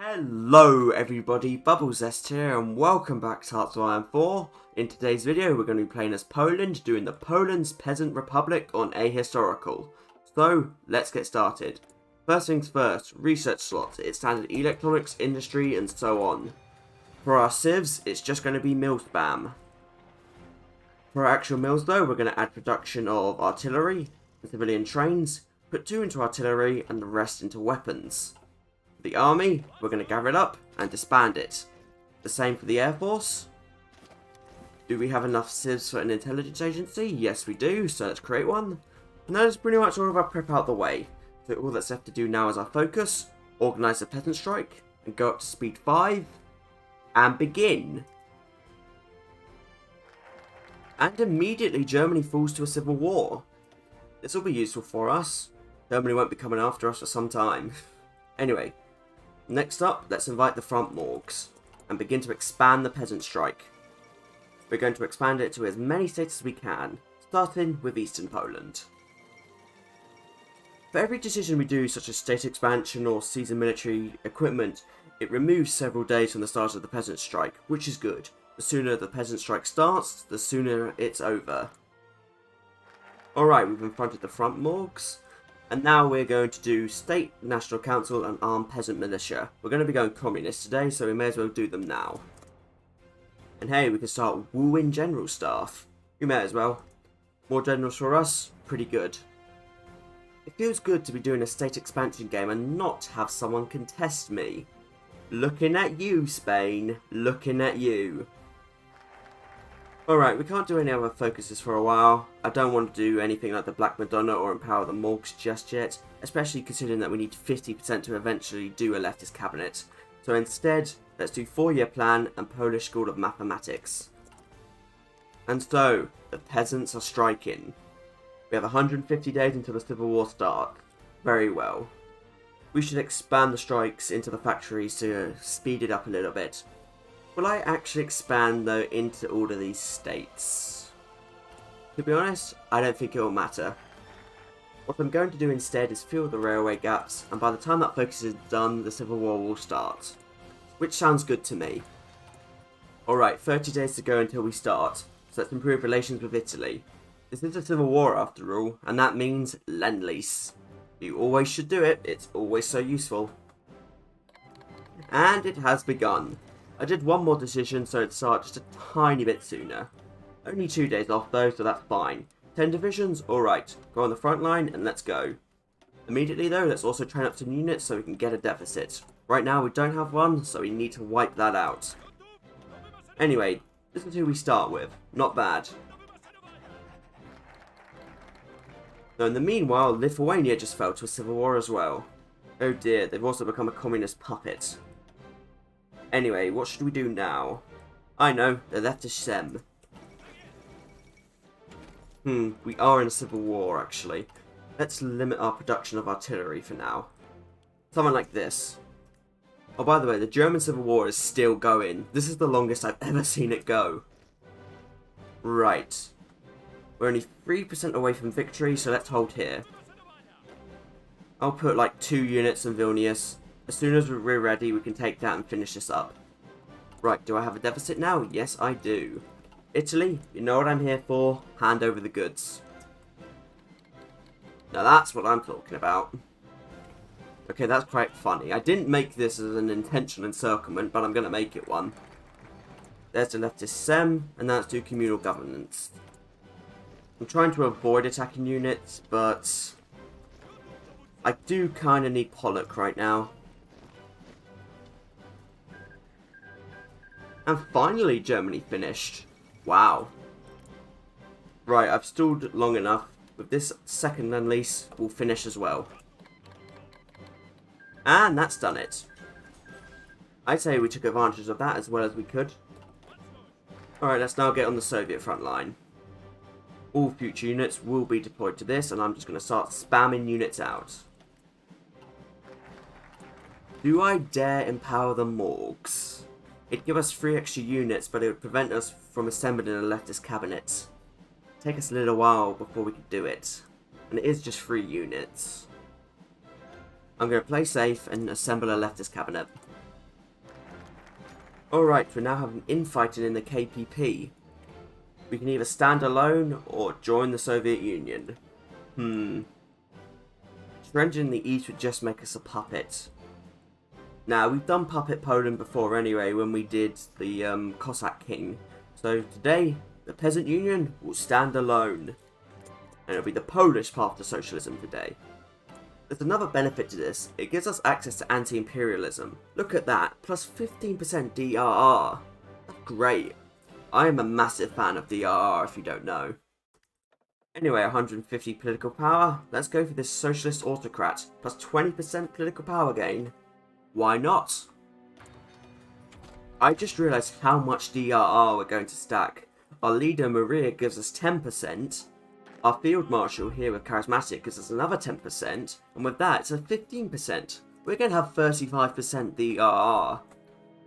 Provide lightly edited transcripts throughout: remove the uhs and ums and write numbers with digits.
Hello everybody, BubblesZest here and welcome back to HOI4. In today's video we're going to be playing as Poland, doing the Poland's Peasant Republic on Ahistorical. So, let's get started. First things first, research slots, it's standard electronics, industry and so on. For our civs, it's just going to be mill spam. For our actual mills though, we're going to add production of artillery and civilian trains, put 2 into artillery and the rest into weapons. The army, we're going to gather it up and disband it. The same for the air force. Do we have enough civs for an intelligence agency? Yes we do, so let's create one. And that is pretty much all of our prep out the way. So all that's left to do now is our focus, organise the peasant strike, and go up to speed 5, and begin. And immediately Germany falls to a civil war. This will be useful for us. Germany won't be coming after us for some time. Anyway. Next up, let's invite the front morgues and begin to expand the peasant strike. We're going to expand it to as many states as we can, starting with Eastern Poland. For every decision we do, such as state expansion or season military equipment, it removes several days from the start of the peasant strike, which is good. The sooner the peasant strike starts, the sooner it's over. Alright, we've confronted the front morgues. And now we're going to do State, National Council and Armed Peasant Militia. We're going to be going communist today, so we may as well do them now. And hey, we can start wooing general staff. We may as well. More generals for us, pretty good. It feels good to be doing a state expansion game and not have someone contest me. Looking at you, Spain. Looking at you. Alright, we can't do any other focuses for a while. I don't want to do anything like the Black Madonna or Empower the Morgues just yet, especially considering that we need 50% to eventually do a leftist cabinet. So instead, let's do 4-year plan and Polish School of Mathematics. And so, the peasants are striking. We have 150 days until the Civil War starts. Very well. We should expand the strikes into the factories to speed it up a little bit. Will I actually expand though into all of these states? To be honest, I don't think it will matter. What I'm going to do instead is fill the railway gaps, and by the time that focus is done, the Civil War will start. Which sounds good to me. Alright, 30 days to go until we start, so let's improve relations with Italy. This is a civil war after all, and that means Lend-Lease. You always should do it, it's always so useful. And it has begun. I did one more decision so it'd start just a tiny bit sooner. Only 2 days off though, so that's fine. 10 divisions? Alright, go on the front line and let's go. Immediately though, let's also train up some units so we can get a deficit. Right now we don't have one, so we need to wipe that out. Anyway, this is who we start with. Not bad. Now in the meanwhile, Lithuania just fell to a civil war as well. Oh dear, they've also become a communist puppet. Anyway, what should we do now? I know, the leftist Sem. We are in a civil war actually. Let's limit our production of artillery for now. Something like this. Oh, by the way, the German Civil War is still going. This is the longest I've ever seen it go. Right. We're only 3% away from victory, so let's hold here. I'll put like 2 units in Vilnius. As soon as we're ready, we can take that and finish this up. Right, do I have a deficit now? Yes, I do. Italy, you know what I'm here for. Hand over the goods. Now that's what I'm talking about. Okay, that's quite funny. I didn't make this as an intentional encirclement, but I'm going to make it one. There's the leftist Sem, and let's do communal governance. I'm trying to avoid attacking units, but I do kind of need Pollock right now. And finally, Germany finished. Wow. Right, I've stalled long enough. With this second Lend-Lease, we'll finish as well. And that's done it. I'd say we took advantage of that as well as we could. Alright, let's now get on the Soviet front line. All future units will be deployed to this, and I'm just going to start spamming units out. Do I dare empower the morgues? It'd give us 3 extra units, but it would prevent us from assembling a leftist cabinet. Take us a little while before we could do it. And it is just 3 units. I'm going to play safe and assemble a leftist cabinet. Alright, we're now having infighting in the KPP. We can either stand alone or join the Soviet Union. Surrendering in the East would just make us a puppet. Now, we've done Puppet Poland before anyway when we did the Cossack King. So today, the Peasant Union will stand alone. And it'll be the Polish path to socialism today. There's another benefit to this. It gives us access to anti-imperialism. Look at that, plus 15% DRR. That's great. I am a massive fan of DRR if you don't know. Anyway, 150 political power. Let's go for this socialist autocrat. Plus 20% political power gain. Why not? I just realised how much DRR we're going to stack. Our leader Maria gives us 10%. Our field marshal here with charismatic gives us another 10%. And with that, it's a 15%. We're going to have 35% DRR.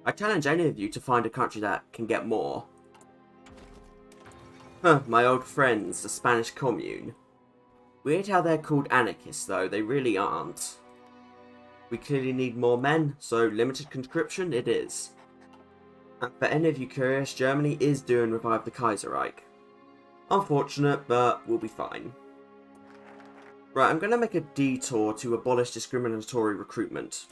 I challenge any of you to find a country that can get more. My old friends, the Spanish Commune. Weird how they're called anarchists though, they really aren't. We clearly need more men, so limited conscription it is. And for any of you curious, Germany is doing Revive the Kaiserreich. Unfortunate, but we'll be fine. Right, I'm going to make a detour to abolish discriminatory recruitment.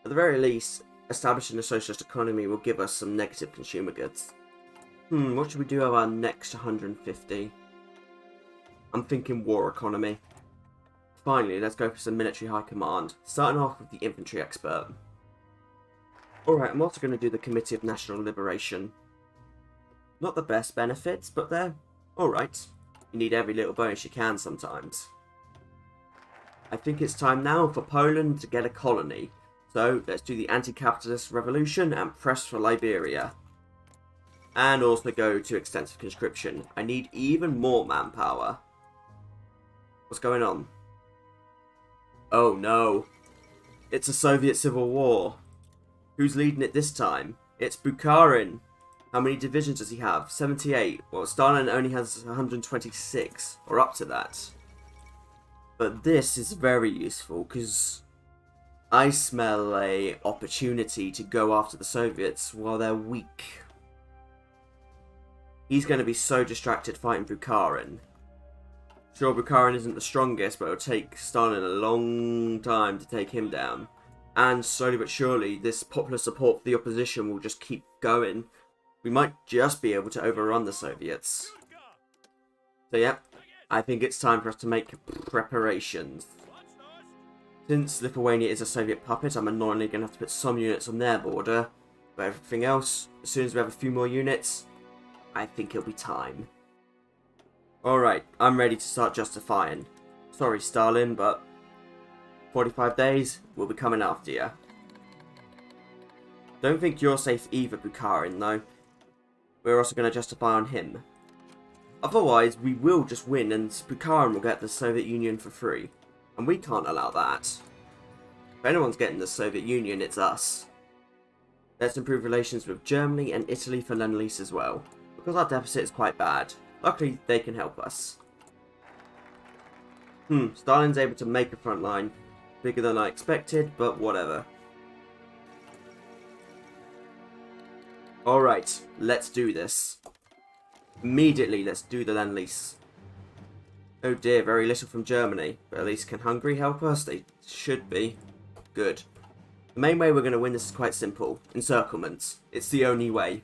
At the very least, establishing a socialist economy will give us some negative consumer goods. What should we do of our next 150? I'm thinking war economy. Finally, let's go for some military high command, starting off with the infantry expert. Alright, I'm also going to do the Committee of National Liberation. Not the best benefits, but they're alright. You need every little bonus you can sometimes. I think it's time now for Poland to get a colony. So, let's do the anti-capitalist revolution and press for Liberia. And also go to extensive conscription. I need even more manpower. What's going on? Oh no. It's a Soviet Civil War. Who's leading it this time? It's Bukharin. How many divisions does he have? 78. Well, Stalin only has 126. Or up to that. But this is very useful because I smell an opportunity to go after the Soviets while they're weak. He's going to be so distracted fighting Bukharin. Sure, Bukharin isn't the strongest, but it'll take Stalin a long time to take him down. And slowly but surely, this popular support for the opposition will just keep going. We might just be able to overrun the Soviets. So yeah, I think it's time for us to make preparations. Since Lithuania is a Soviet puppet, I'm annoyingly going to have to put some units on their border. But everything else, as soon as we have a few more units, I think it'll be time. Alright, I'm ready to start justifying. Sorry Stalin, but 45 days, we'll be coming after you. Don't think you're safe either, Bukharin, though. We're also going to justify on him. Otherwise, we will just win and Bukharin will get the Soviet Union for free. And we can't allow that. If anyone's getting the Soviet Union, it's us. Let's improve relations with Germany and Italy for Lend-Lease as well. Because our deficit is quite bad. Luckily, they can help us. Stalin's able to make a front line. Bigger than I expected, but whatever. Alright, let's do this. Immediately, let's do the Lend-Lease. Oh dear, very little from Germany. But at least can Hungary help us? They should be. Good. The main way we're going to win this is quite simple. Encirclements. It's the only way.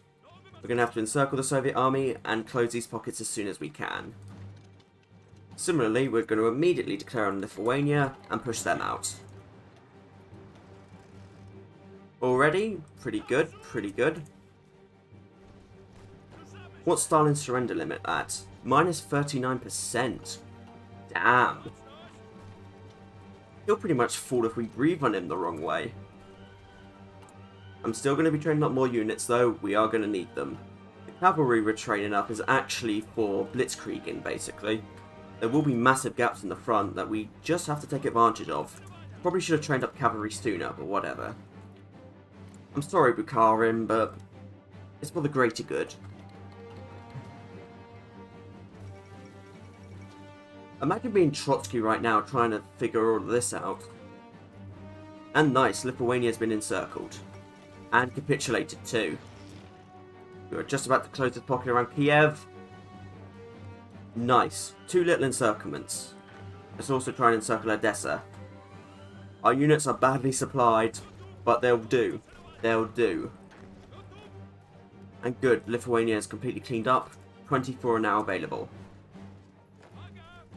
We're going to have to encircle the Soviet army and close these pockets as soon as we can. Similarly, we're going to immediately declare on Lithuania and push them out. Already? Pretty good, pretty good. What's Stalin's surrender limit at? Minus 39%. Damn. He'll pretty much fall if we breathe on him the wrong way. I'm still going to be training up more units though, we are going to need them. The cavalry we're training up is actually for blitzkrieging basically. There will be massive gaps in the front that we just have to take advantage of. Probably should have trained up cavalry sooner, but whatever. I'm sorry Bukharin, but it's for the greater good. Imagine being Trotsky right now trying to figure all of this out. And nice, Lithuania's been encircled. And capitulated too. We were just about to close the pocket around Kiev. Nice. 2 little encirclements. Let's also try and encircle Odessa. Our units are badly supplied, but they'll do. They'll do. And good, Lithuania is completely cleaned up. 24 are now available.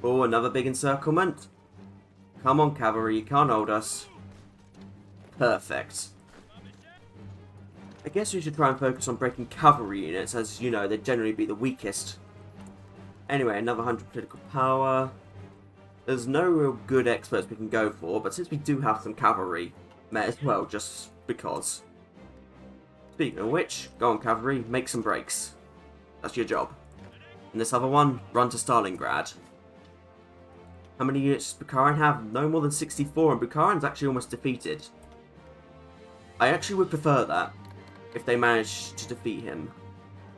Oh, another big encirclement. Come on, cavalry, you can't hold us. Perfect. I guess we should try and focus on breaking cavalry units, as you know, they'd generally be the weakest. Anyway, another 100 political power. There's no real good experts we can go for, but since we do have some cavalry, may as well, just because. Speaking of which, go on cavalry, make some breaks. That's your job. And this other one, run to Stalingrad. How many units does Bukharin have? No more than 64, and Bukharin's actually almost defeated. I actually would prefer that, if they manage to defeat him.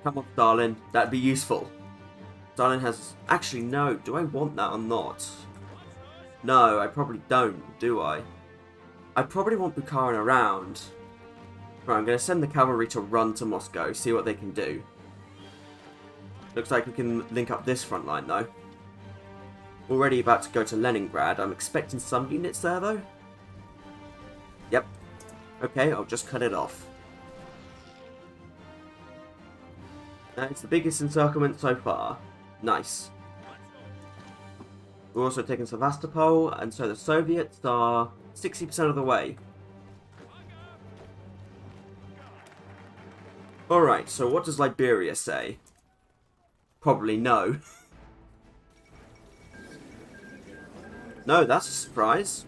Come on, Stalin, that'd be useful. Stalin has... Actually, no, do I want that or not? No, I probably don't, do I? I probably want Bukharin around. Right, I'm going to send the cavalry to run to Moscow, see what they can do. Looks like we can link up this front line, though. Already about to go to Leningrad. I'm expecting some units there, though. Yep. Okay, I'll just cut it off. Now, it's the biggest encirclement so far. Nice. We're also taking Sevastopol, and so the Soviets are 60% of the way. Alright, so what does Liberia say? Probably no. No, that's a surprise.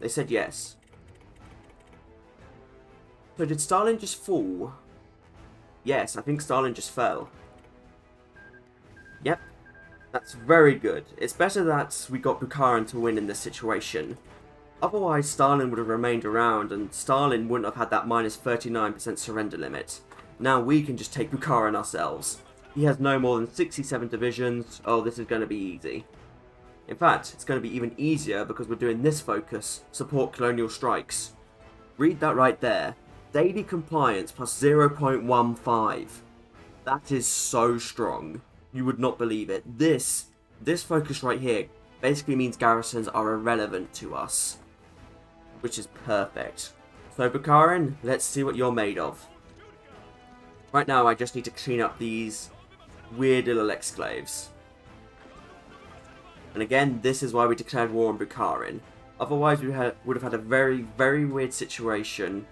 They said yes. So did Stalin just fall? Yes, I think Stalin just fell. Yep. That's very good. It's better that we got Bukharin to win in this situation. Otherwise, Stalin would have remained around and Stalin wouldn't have had that minus 39% surrender limit. Now we can just take Bukharin ourselves. He has no more than 67 divisions. Oh, this is going to be easy. In fact, it's going to be even easier because we're doing this focus, support colonial strikes. Read that right there. Daily compliance plus 0.15. That is so strong. You would not believe it. This focus right here basically means garrisons are irrelevant to us. Which is perfect. So Bukharin, let's see what you're made of. Right now I just need to clean up these weird little exclaves. And again, this is why we declared war on Bukharin. Otherwise we would have had a very, very weird situation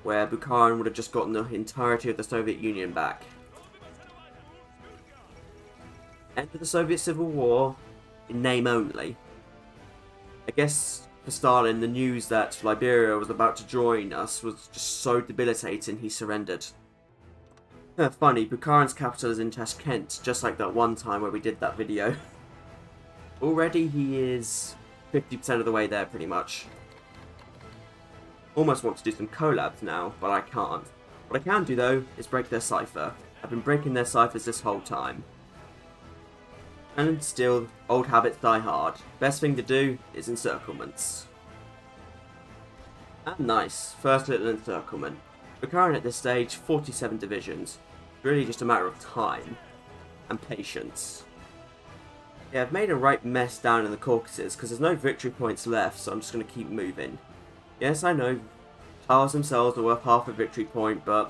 where Bukharin would have just gotten the entirety of the Soviet Union back. End of the Soviet Civil War, in name only. I guess for Stalin, the news that Liberia was about to join us was just so debilitating he surrendered. Funny, Bukharin's capital is in Tashkent, just like that one time where we did that video. Already he is 50% of the way there, pretty much. Almost want to do some collabs now, but I can't. What I can do, though, is break their cipher. I've been breaking their ciphers this whole time. And still, old habits die hard. Best thing to do is encirclements. And nice, first little encirclement. Bukharin at this stage, 47 divisions. Really just a matter of time. And patience. Yeah, I've made a right mess down in the Caucasus, because there's no victory points left, so I'm just going to keep moving. Yes, I know, towers themselves are worth half a victory point, but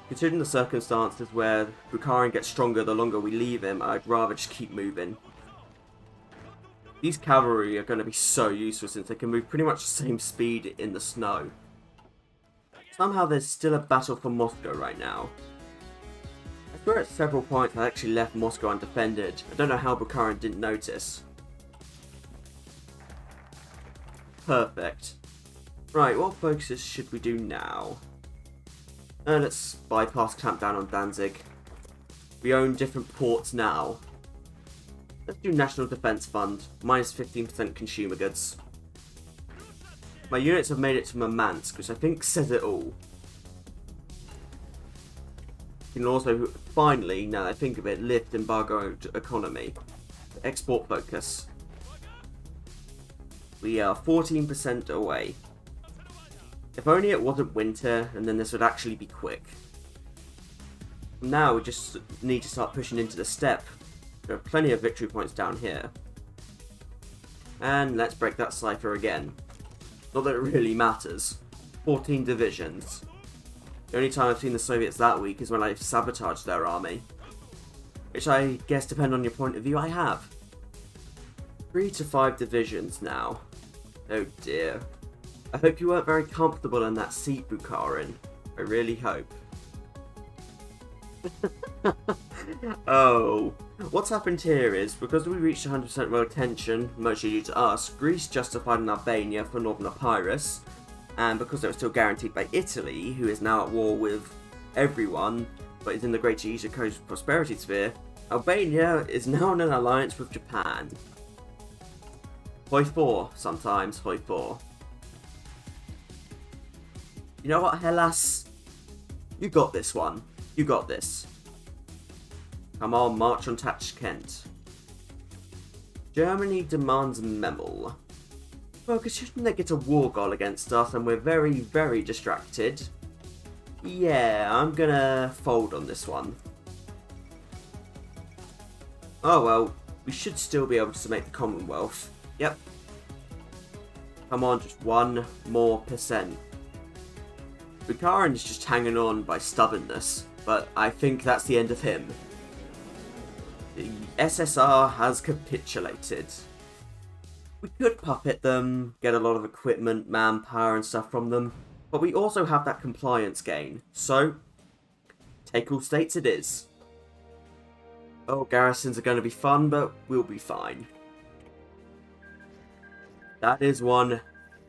considering the circumstances where Bukharin gets stronger the longer we leave him, I'd rather just keep moving. These cavalry are going to be so useful since they can move pretty much the same speed in the snow. Somehow there's still a battle for Moscow right now. I swear at several points I actually left Moscow undefended. I don't know how Bukharin didn't notice. Perfect. Right, what focuses should we do now? Let's bypass clampdown on Danzig. We own different ports now. Let's do National Defense Fund, minus 15% consumer goods. My units have made it to Murmansk, which I think says it all. You can also, finally, now that I think of it, lift embargo economy. Export focus. We are 14% away. If only it wasn't winter, and then this would actually be quick. Now we just need to start pushing into the steppe. There are plenty of victory points down here. And let's break that cipher again. Not that it really matters. 14 divisions. The only time I've seen the Soviets that weak is when I sabotaged their army. Which I guess, depending on your point of view, I have. 3 to 5 divisions now. Oh dear. I hope you weren't very comfortable in that seat, Bukharin. I really hope. Oh, what's happened here is, because we reached 100% royal tension, mostly due to us, Greece justified in Albania for northern Epirus, and because they were still guaranteed by Italy, who is now at war with everyone, but is in the Greater Asia Coast prosperity sphere, Albania is now in an alliance with Japan. HOI4, sometimes, HOI4. You know what, Hellas? You got this one. You got this. Come on, march on Tashkent. Germany demands Memel. Well, considering they get a war goal against us and we're very, very distracted, yeah, I'm gonna fold on this one. Oh well, we should still be able to make the Commonwealth. Yep. Come on, just 1% more. Bukharin is just hanging on by stubbornness, but I think that's the end of him. The SSR has capitulated. We could puppet them, get a lot of equipment, manpower and stuff from them, but we also have that compliance gain, so take all states it is. Oh, garrisons are going to be fun, but we'll be fine. That is one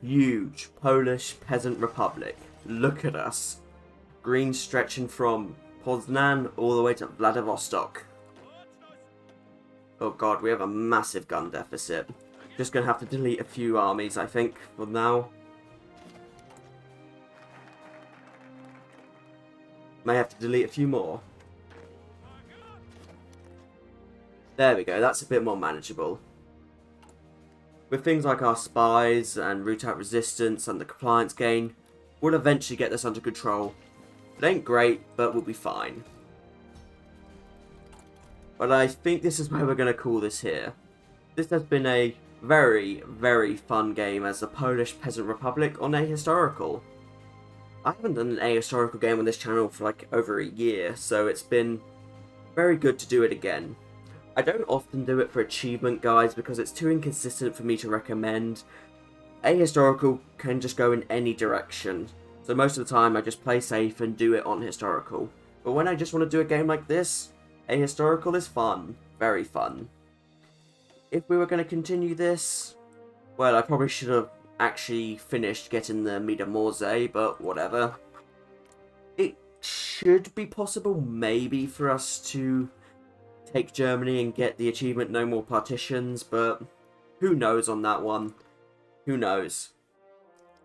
huge Polish peasant republic. Look at us. Green stretching from Poznan all the way to Vladivostok. Oh god, we have a massive gun deficit. Just gonna have to delete a few armies, I think, for now. May have to delete a few more. There we go, that's a bit more manageable. With things like our spies and root out resistance and the compliance gain, we'll eventually get this under control. It ain't great, but we'll be fine. But I think this is where we're going to call this here. This has been a very, very fun game as the Polish Peasant Republic on Ahistorical. I haven't done an Ahistorical game on this channel for like over a year, so it's been very good to do it again. I don't often do it for achievement guides because it's too inconsistent for me to recommend. Ahistorical can just go in any direction, so most of the time I just play safe and do it on Historical. But when I just want to do a game like this, Ahistorical is fun. Very fun. If we were going to continue this, well, I probably should have actually finished getting the Mida Morze, but whatever. It should be possible, maybe, for us to take Germany and get the achievement No More Partitions, but who knows on that one. Who knows?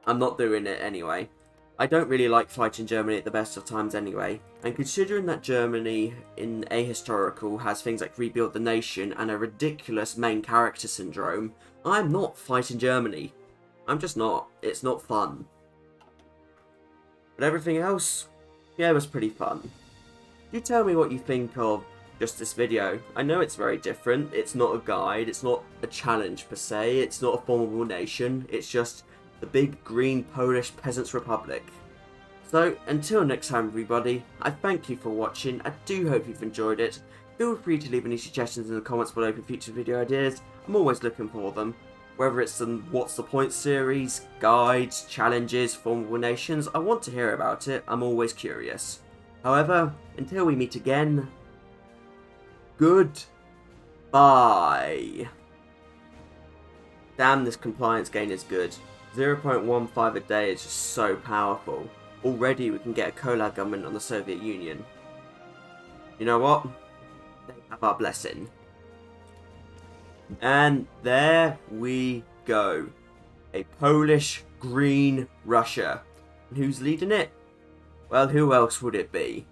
I'm not doing it anyway. I don't really like fighting Germany at the best of times anyway, and considering that Germany in Ahistorical has things like Rebuild the Nation and a ridiculous main character syndrome, I'm not fighting Germany. I'm just not. It's not fun. But everything else, yeah, it was pretty fun. Do tell me what you think of just this video. I know it's very different. It's not a guide. It's not a challenge per se. It's not a formidable nation. It's just the big green Polish Peasants Republic. So until next time everybody, I thank you for watching. I do hope you've enjoyed it. Feel free to leave any suggestions in the comments below for future video ideas. I'm always looking for them. Whether it's the What's the Point series, guides, challenges, formidable nations, I want to hear about it. I'm always curious. However, until we meet again, goodbye. Damn, this compliance gain is good. 0.15 a day is just so powerful. Already we can get a collab government on the Soviet Union. You know what? They have our blessing. And there we go. A Polish green Russia. And who's leading it? Well, who else would it be?